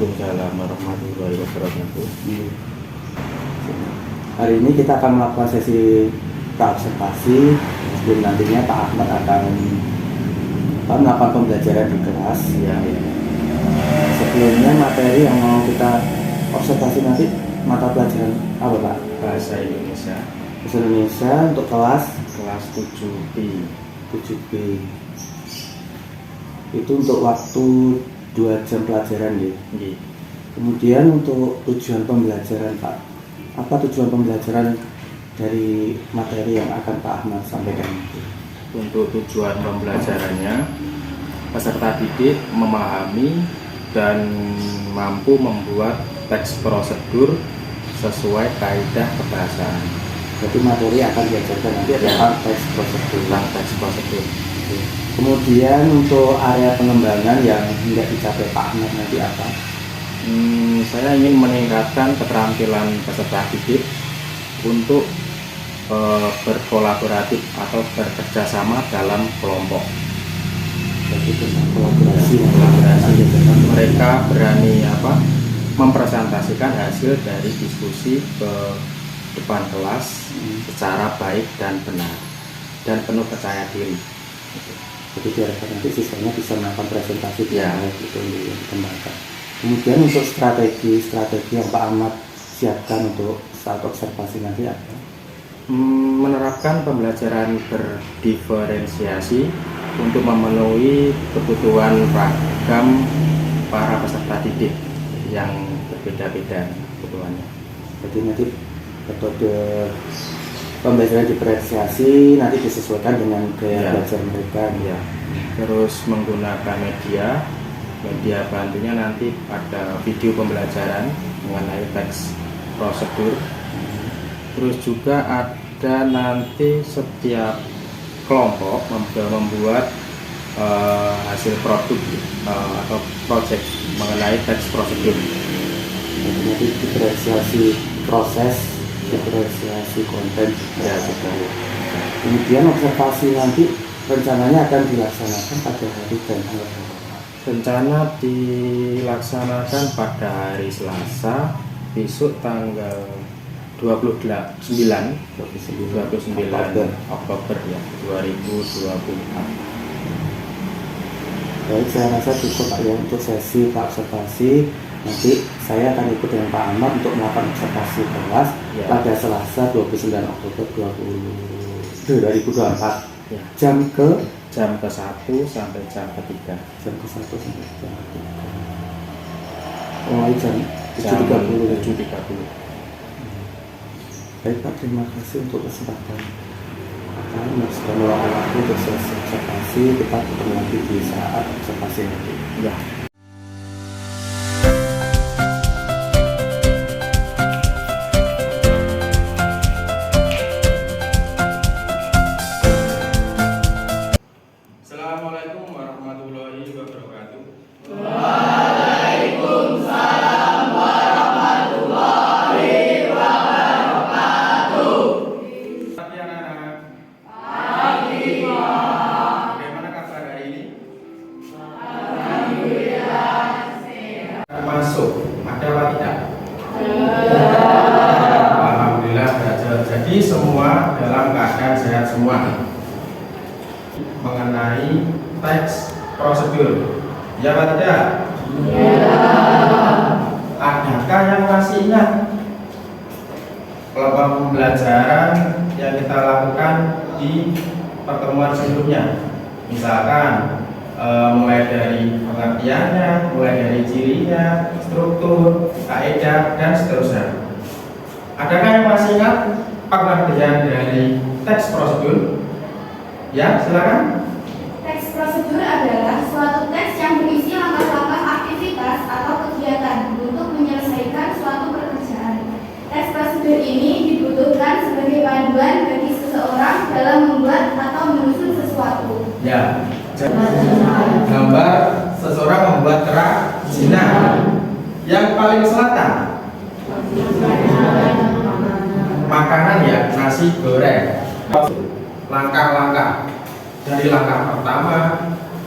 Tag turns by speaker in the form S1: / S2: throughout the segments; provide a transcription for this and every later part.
S1: Waalaikumsalam warahmatullahi wabarakatuh.
S2: Hari ini kita akan melakukan sesi observasi sebelum nantinya Pak Ahmad akan melakukan pembelajaran di kelas.
S1: Ya.
S2: Sebelumnya materi yang mau kita observasi nanti mata pelajaran apa Pak?
S1: Bahasa Indonesia.
S2: Bahasa Indonesia untuk kelas
S1: 7B.
S2: 7B. Itu untuk waktu 2 jam pelajaran ya.
S1: Nggih.
S2: Kemudian untuk tujuan pembelajaran Pak, apa tujuan pembelajaran dari materi yang akan Pak Ahmad sampaikan itu?
S1: Untuk tujuan pembelajarannya, peserta didik memahami dan mampu membuat teks prosedur sesuai kaidah kebahasaan.
S2: Jadi materi akan diajarkan nanti adalah teks prosedur.
S1: Tentang teks prosedur.
S2: Kemudian untuk area pengembangan yang tidak dicapai Pak Ahmad nanti apa?
S1: Saya ingin meningkatkan keterampilan peserta didik untuk berkolaboratif atau bekerja sama dalam kelompok.
S2: Jadi tentang kolaborasi.
S1: Mereka berani mempresentasikan hasil dari diskusi ke depan kelas secara baik dan benar dan penuh percaya diri.
S2: Jadi diharapkan nanti siswanya bisa melakukan presentasi
S1: Ya.
S2: itu yang dikembangkan. Kemudian untuk strategi yang Pak Ahmad siapkan untuk saat observasi nanti apa?
S1: Menerapkan pembelajaran berdiferensiasi untuk memenuhi kebutuhan ragam para peserta didik yang berbeda-beda kebutuhannya.
S2: Jadi nanti metode pembelajaran diferensiasi nanti disesuaikan dengan gaya
S1: Ya.
S2: belajar mereka.
S1: Ya. Terus menggunakan media bantunya nanti ada video pembelajaran mengenai teks prosedur. Terus juga ada nanti setiap kelompok membuat hasil produk atau project mengenai teks prosedur.
S2: Jadi nanti diferensiasi proses, diferensiasi konten
S1: Ya,
S2: juga. Kemudian observasi nanti rencananya akan dilaksanakan pada hari dan tanggal berapa?
S1: rencana dilaksanakan pada hari Selasa besok tanggal 29 Oktober ya 2024.
S2: Baik, saya rasa cukup Pak ya untuk sesi observasi. Nanti saya akan ikut dengan Pak Ahmad untuk melakukan observasi kelas
S1: Ya.
S2: pada Selasa 29 Oktober 2024
S1: Ya.
S2: jam
S1: ke-1 sampai jam ke-3.
S2: jam ke-1 sampai jam ke-3. Mulai jam 7.30.
S1: 7.30.
S2: Baik Pak, terima kasih untuk kesempatan. Sudah meluangkan waktu untuk sesi observasi. Kita ketemu lagi di saat observasi nanti.
S1: Ya. Assalamualaikum warahmatullahi wabarakatuh. Pagi anak-anak. Bagaimana kabar hari ini? Masuk, ada apa tidak? Alhamdulillah belajar. Jadi semua dalam keadaan sehat semua. Mengenai teks prosedur, ya apa tidak? Adakah yang masih ingat kelompok pembelajaran yang kita lakukan di pertemuan sebelumnya? Misalkan mulai dari pengertiannya, mulai dari cirinya, struktur, kaidah, dan seterusnya. Adakah yang masih ingat pengertian dari teks prosedur? Ya, silakan.
S3: Teks prosedur adalah suatu teks yang berisi langkah-langkah aktivitas atau kegiatan untuk menyelesaikan suatu pekerjaan. Teks prosedur ini dibutuhkan sebagai panduan bagi seseorang dalam membuat atau menyusun sesuatu.
S1: Ya, gambar seseorang membuat kerajinan. Yang paling selatan, makanan ya, nasi goreng. Langkah-langkah dari langkah pertama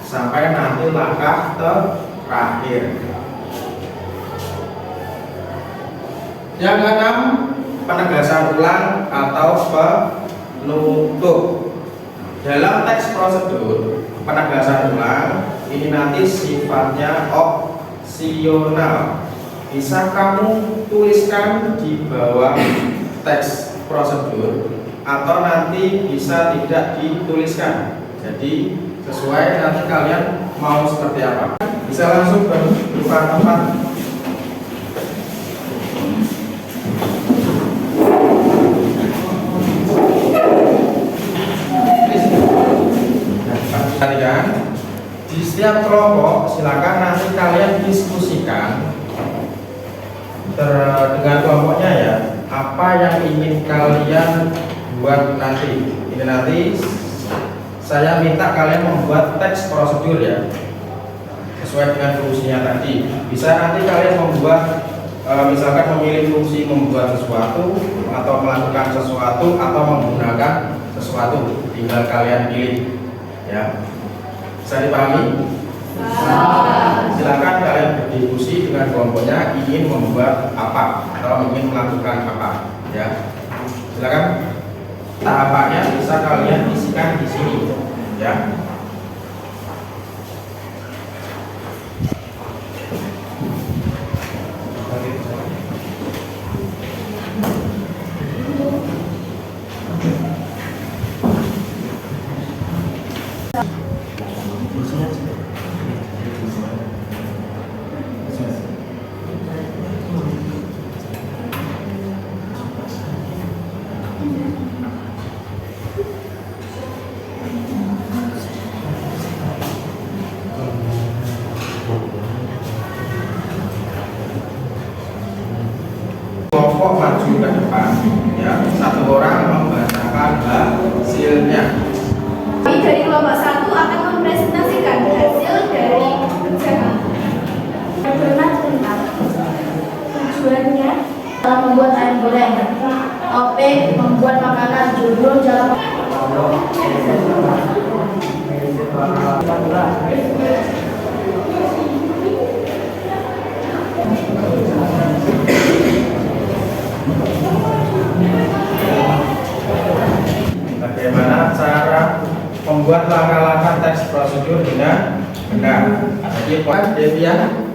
S1: sampai nanti langkah terakhir. Yang keenam, penegasan ulang atau penutup. Dalam teks prosedur penegasan ulang ini nanti sifatnya opsional. Bisa kamu tuliskan di bawah teks prosedur atau nanti bisa tidak dituliskan. Jadi sesuai nanti kalian mau seperti apa. Bisa langsung bertukar tempat. Perhatikan, di setiap kelompok silakan nanti kalian diskusikan dengan kelompoknya ya, apa yang ingin kalian buat nanti. Ini nanti saya minta kalian membuat teks prosedur ya, sesuai dengan fungsinya tadi. Bisa nanti kalian membuat misalkan memilih fungsi membuat sesuatu atau melakukan sesuatu atau menggunakan sesuatu, tinggal kalian pilih ya. Bisa dipahami? Silakan kalian berdiskusi dengan kelompoknya ingin membuat apa atau ingin melakukan apa ya. Silakan, tahapannya bisa kalian isikan di sini ya. Kelompok maju ke depan ya, satu orang membacakan hasilnya.
S3: Kami dari kelompok 1 akan mempresentasikan hasil dari kerjaan. Berbenah tentang tujuannya dalam membuat ayam goreng, topik membuat makanan, judul dalam
S1: bagaimana cara membuat langkah-langkah teks prosedur dengan benar. Jadi Pak Devian,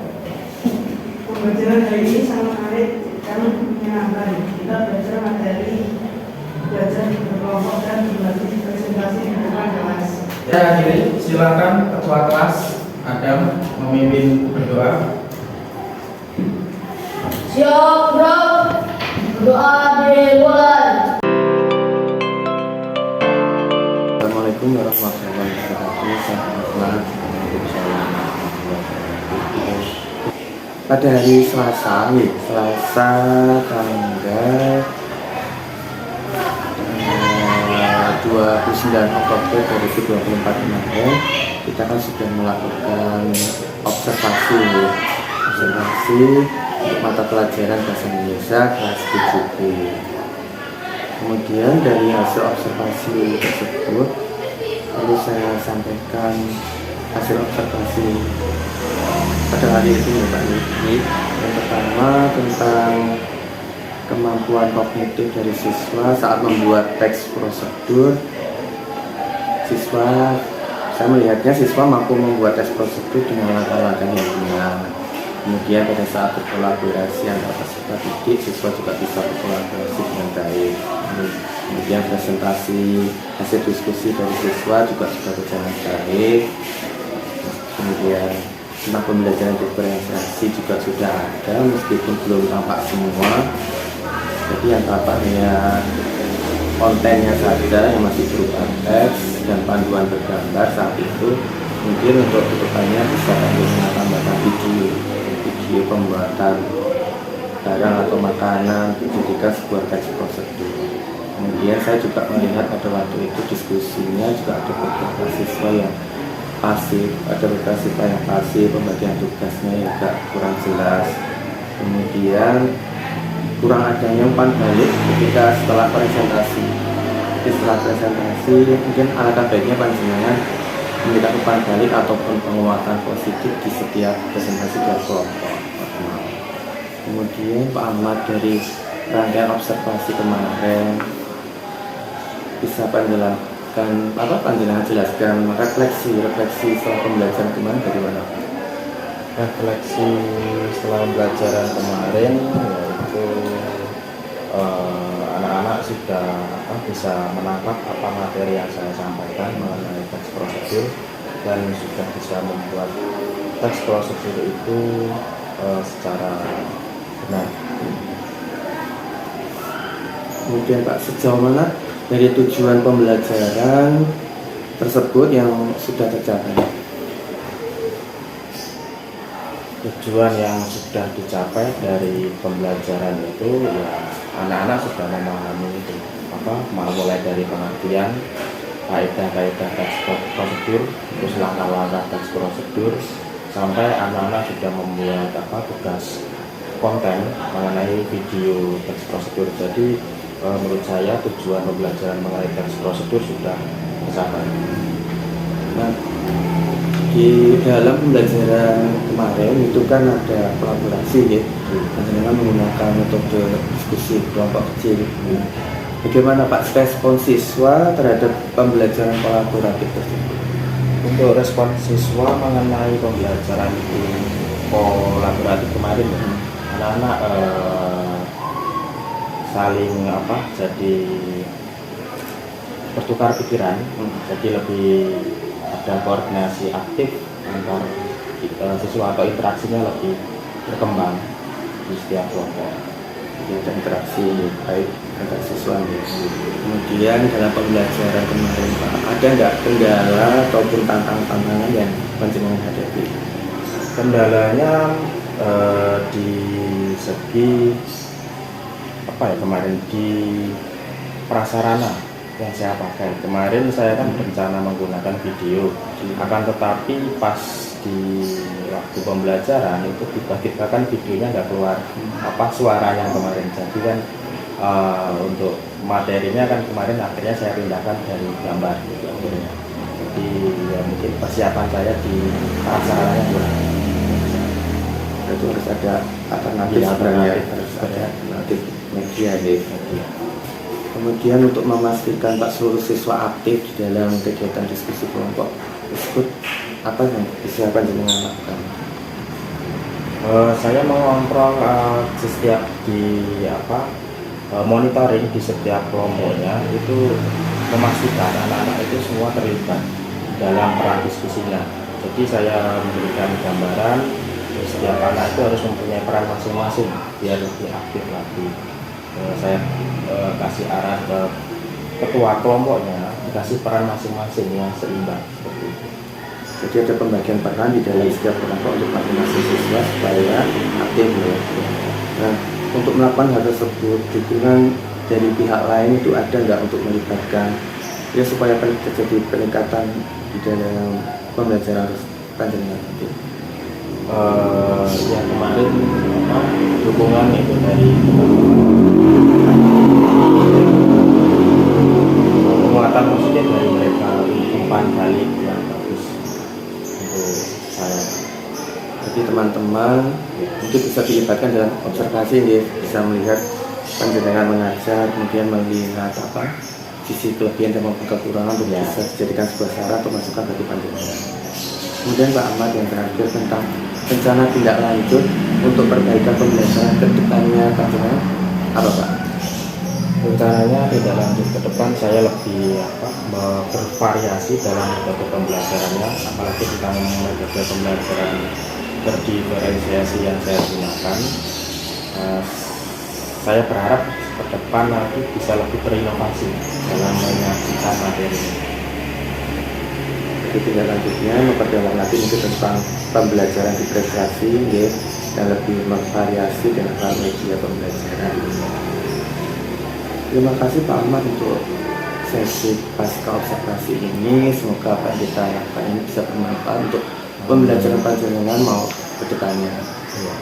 S4: pembelajaran hari ini sangat menarik dan menyenangkan. Kita belajar materi, belajar berkelompok dan berbasis presentasi di depan kelas.
S1: ya akhiri silakan ketua kelas Adam memimpin berdoa.
S3: Siap, bro. Doa dimulai.
S2: Assalamualaikum warahmatullahi wabarakatuh. Pada hari Selasa tanggal 29 Oktober 2024 kemarin, kita kan sudah melakukan observasi untuk mata pelajaran bahasa Indonesia kelas 7B. Kemudian dari hasil observasi tersebut, lalu saya sampaikan hasil observasi pada hari itu ya Pak Niki. Yang pertama tentang kemampuan kognitif dari siswa saat membuat teks prosedur. Saya melihatnya siswa mampu membuat teks prosedur dengan langkah-langkah yang benar. Kemudian pada saat berkolaborasi antar peserta didik, siswa juga bisa berkolaborasi dengan baik. Kemudian presentasi hasil diskusi dari siswa juga sudah berjalan baik. Kemudian tentang pembelajaran diferensiasi juga sudah ada meskipun belum tampak semua. Jadi yang tampak hanya kontennya saja yang masih berupa teks dan panduan bergambar saat itu. Mungkin untuk kedepannya bisa tambahkan video pembuatan barang atau makanan dijadikan sebuah teks prosedur. Kemudian saya juga melihat pada waktu itu diskusinya juga ada beberapa siswa yang pasif, ada beberapa siswa yang pasif, pembagian tugasnya yang agak kurang jelas. Kemudian kurang adanya umpan balik ketika setelah presentasi. Setelah presentasi mungkin alangkah baiknya panjenengan memberikan umpan balik ataupun penguatan positif di setiap presentasi dan kelompok. Kemudian Pak Ahmad dari rangkaian observasi kemarin bisa panjenengan jelaskan refleksi setelah pembelajaran kemarin bagaimana?
S1: Refleksi setelah pembelajaran kemarin yaitu anak-anak sudah bisa menangkap apa materi yang saya sampaikan mengenai teks prosedur dan sudah bisa membuat teks prosedur itu secara benar.
S2: Kemudian Pak, sejauh mana dari tujuan pembelajaran tersebut yang sudah tercapai?
S1: Tujuan yang sudah dicapai dari pembelajaran itu ya anak-anak sudah memahami itu mulai dari pengertian kaidah-kaidah teks prosedur, terus langkah-langkah teks prosedur, sampai anak-anak sudah membuat tugas konten mengenai video teks prosedur. Jadi menurut saya tujuan pembelajaran mengenai teks prosedur sudah tercapai.
S2: Nah, di dalam pembelajaran kemarin itu kan ada kolaborasi ya, panjenengan menggunakan metode diskusi kelompok kecil. Bagaimana Pak respon siswa terhadap pembelajaran kolaboratif tersebut?
S1: Untuk respon siswa mengenai pembelajaran kolaboratif kemarin, anak-anak saling jadi bertukar pikiran, jadi lebih ada koordinasi aktif antar siswa atau interaksinya lebih berkembang di setiap kelompok.
S2: Jadi ada interaksi baik antar siswa. Kemudian dalam pembelajaran kemarin Pak, ada nggak kendala ataupun tantangan yang panjenengan hadapi?
S1: Kendalanya di segi kemarin di prasarana yang saya pakai. Kemarin saya kan berencana menggunakan video, akan tetapi pas di waktu pembelajaran itu tiba-tiba kan videonya nggak keluar suaranya kemarin. Jadi kan untuk materinya kan kemarin akhirnya saya pindahkan dari gambar gitu akhirnya. Jadi ya mungkin persiapan saya di prasarananya kurang.
S2: Itu harus ada alternatif sebenarnya, harus ada alternatif media ya. Kemudian untuk memastikan Pak seluruh siswa aktif di dalam kegiatan diskusi kelompok tersebut, apa yang bisa panjenengan lakukan?
S1: Saya mengontrol setiap monitoring di setiap kelompoknya itu memastikan anak-anak itu semua terlibat dalam peran diskusinya. Jadi saya memberikan gambaran setiap anak itu harus mempunyai peran masing-masing biar lebih aktif lagi. Saya kasih arah ke ketua kelompoknya, dikasih peran masing-masing yang seimbang seperti itu.
S2: Jadi ada pembagian peran di dalam setiap kelompok untuk masing-masing siswa supaya aktif ya. Nah, untuk melakukan hal tersebut, dukungan dari pihak lain itu ada nggak untuk melibatkan ya supaya terjadi peningkatan di dalam pembelajaran panjenengan nanti?
S1: Ya kemarin dukungan itu dari penguatan positif dari mereka, umpan balik yang bagus untuk saya.
S2: Jadi teman-teman mungkin bisa dilibatkan dalam observasi ya, bisa melihat panjenengan mengajar, kemudian melihat sisi kelebihan dan maupun kekurangan untuk bisa dijadikan sebuah syarat atau masukan bagi panjenengan. Kemudian Pak Ahmad yang terakhir tentang rencana tindak lanjut untuk perbaikan pembelajaran ke depannya panjenengan apa Pak?
S1: Rencananya tindak lanjut ke depan saya lebih bervariasi dalam metode pembelajarannya, apalagi tentang metode pembelajaran berdiferensiasi yang saya gunakan. Saya berharap ke depan nanti bisa lebih berinovasi dalam menyajikan materi.
S2: Jadi tindak lanjutnya memperdalam lagi mungkin tentang pembelajaran diferensiasi ya, dan lebih memvariasi dengan hal media pembelajaran. Terima kasih Pak Ahmad untuk sesi pasca observasi ini. Semoga apa yang kita lakukan ini bisa bermanfaat untuk pembelajaran panjenengan mau ke depannya.
S1: Ya.